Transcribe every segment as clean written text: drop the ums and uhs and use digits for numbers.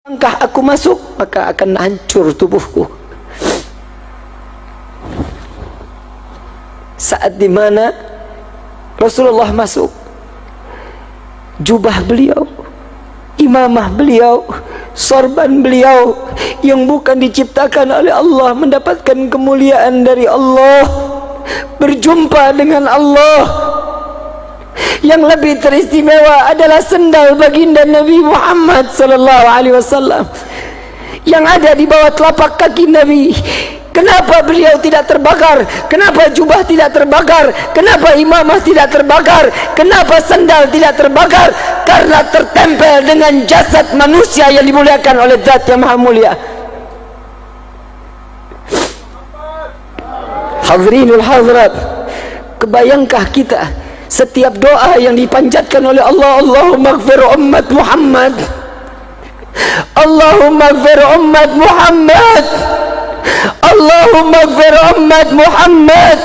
Langkah aku masuk, maka akan hancur tubuhku. Saat dimana Rasulullah masuk, jubah beliau, imamah beliau, sorban beliau yang bukan diciptakan oleh Allah, mendapatkan kemuliaan dari Allah, berjumpa dengan Allah. Yang lebih teristimewa adalah sendal baginda Nabi Muhammad sallallahu alaihi wasallam yang ada di bawah telapak kaki Nabi. Kenapa beliau tidak terbakar? Kenapa jubah tidak terbakar? Kenapa imamah tidak terbakar? Kenapa sandal tidak terbakar? Karena tertempel dengan jasad manusia yang dimuliakan oleh Zat yang Maha Mulia. Hadirinul hadirat, kebayangkah kita setiap doa yang dipanjatkan oleh Allah, Allahumma ighfir ummat Muhammad, Allahumma ighfir ummat Muhammad, Allahumma ighfir ummat Muhammad.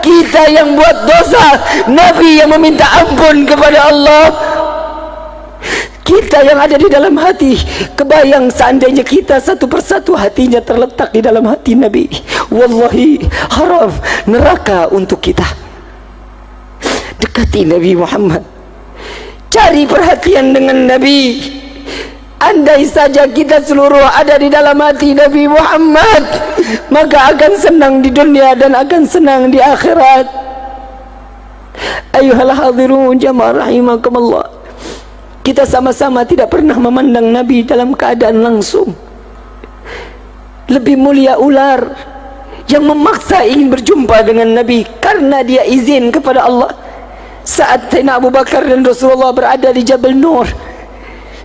Kita yang buat dosa, Nabi yang meminta ampun kepada Allah, kita yang ada di dalam hati. Kebayang seandainya kita satu persatu hatinya terletak di dalam hati Nabi, wallahi haram neraka untuk kita. Dekati Nabi Muhammad, cari perhatian dengan Nabi. Andai saja kita seluruh ada di dalam hati Nabi Muhammad, maka akan senang di dunia dan akan senang di akhirat. Ayuhal hadirun jamaah rahimakumullah, kita sama-sama tidak pernah memandang Nabi dalam keadaan langsung. Lebih mulia ular yang memaksa ingin berjumpa dengan Nabi karena dia izin kepada Allah. Saat Sayyidina Abu Bakar dan Rasulullah berada di Jabal Nur,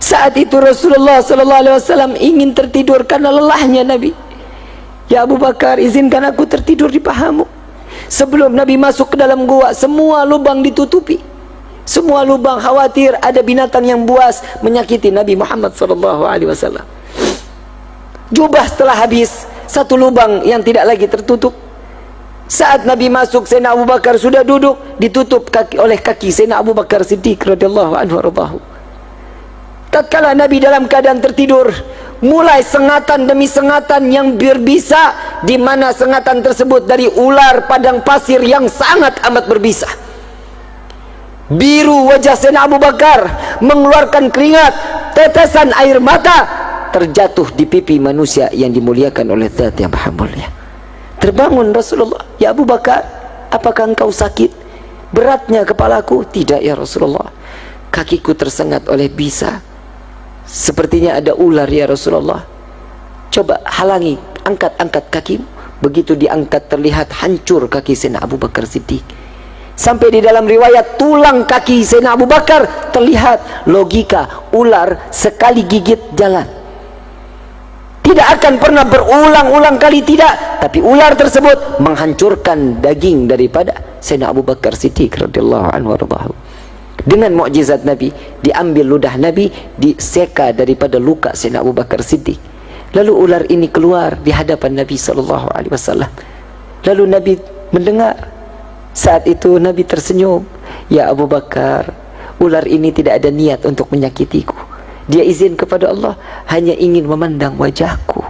saat itu Rasulullah SAW ingin tertidur karena lelahnya Nabi. Ya Abu Bakar, izinkan aku tertidur di pahamu. Sebelum Nabi masuk ke dalam gua, semua lubang ditutupi. Semua lubang, khawatir ada binatang yang buas menyakiti Nabi Muhammad SAW. Jubah setelah habis, satu lubang yang tidak lagi tertutup. Saat Nabi masuk, Sayyidina Abu Bakar sudah duduk, ditutup oleh kaki Sayyidina Abu Bakar Siddiq radhiyallahu anhu warḍahu. Tatkala Nabi dalam keadaan tertidur, mulai sengatan demi sengatan yang berbisa, di mana sengatan tersebut dari ular padang pasir yang sangat amat berbisa. Biru wajah Sayyidina Abu Bakar, mengeluarkan keringat, tetesan air mata terjatuh di pipi manusia yang dimuliakan oleh Zat yang Maha Mulia. Terbangun Rasulullah, ya Abu Bakar, apakah engkau sakit? Beratnya kepalaku? Tidak ya Rasulullah, kakiku tersengat oleh bisa. Sepertinya ada ular ya Rasulullah. Coba halangi, angkat kakimu. Begitu diangkat terlihat hancur kaki Sayyidina Abu Bakar Siddiq. Sampai di dalam riwayat tulang kaki Sayyidina Abu Bakar terlihat. Logika, ular sekali gigit jalan, tidak akan pernah berulang-ulang kali, tidak. Tapi ular tersebut menghancurkan daging daripada Sayyidina Abu Bakar Siddiq radhiyallahu anhu warḍahu. Dengan mukjizat Nabi, diambil ludah Nabi, diseka daripada luka Sayyidina Abu Bakar Siddiq. Lalu ular ini keluar di hadapan Nabi sallallahu alaihi wasallam. Lalu Nabi mendengar. Saat itu Nabi tersenyum, ya Abu Bakar, ular ini tidak ada niat untuk menyakitiku. Dia izin kepada Allah, hanya ingin memandang wajahku.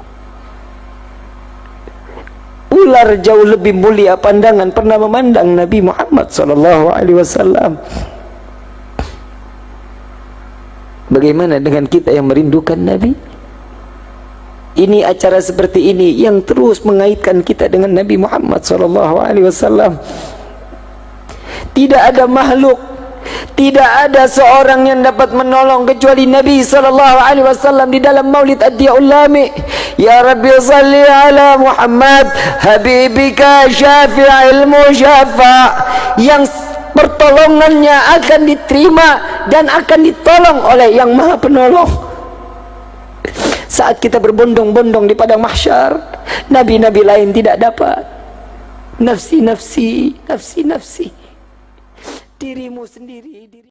Ular jauh lebih mulia pandangan pernah memandang Nabi Muhammad SAW. Bagaimana dengan kita yang merindukan Nabi? Ini acara seperti ini yang terus mengaitkan kita dengan Nabi Muhammad SAW. Tidak ada makhluk, tidak ada seorang yang dapat menolong kecuali Nabi SAW di dalam Maulid Ad-Diyaul Lami. Ya Rabbi salli ala Muhammad habibika syafi'il musyafa', yang pertolongannya akan diterima dan akan ditolong oleh yang Maha Penolong. Saat kita berbondong-bondong di padang mahsyar, nabi-nabi lain tidak dapat. Nafsi nafsi, nafsi nafsi, dirimu sendiri, diri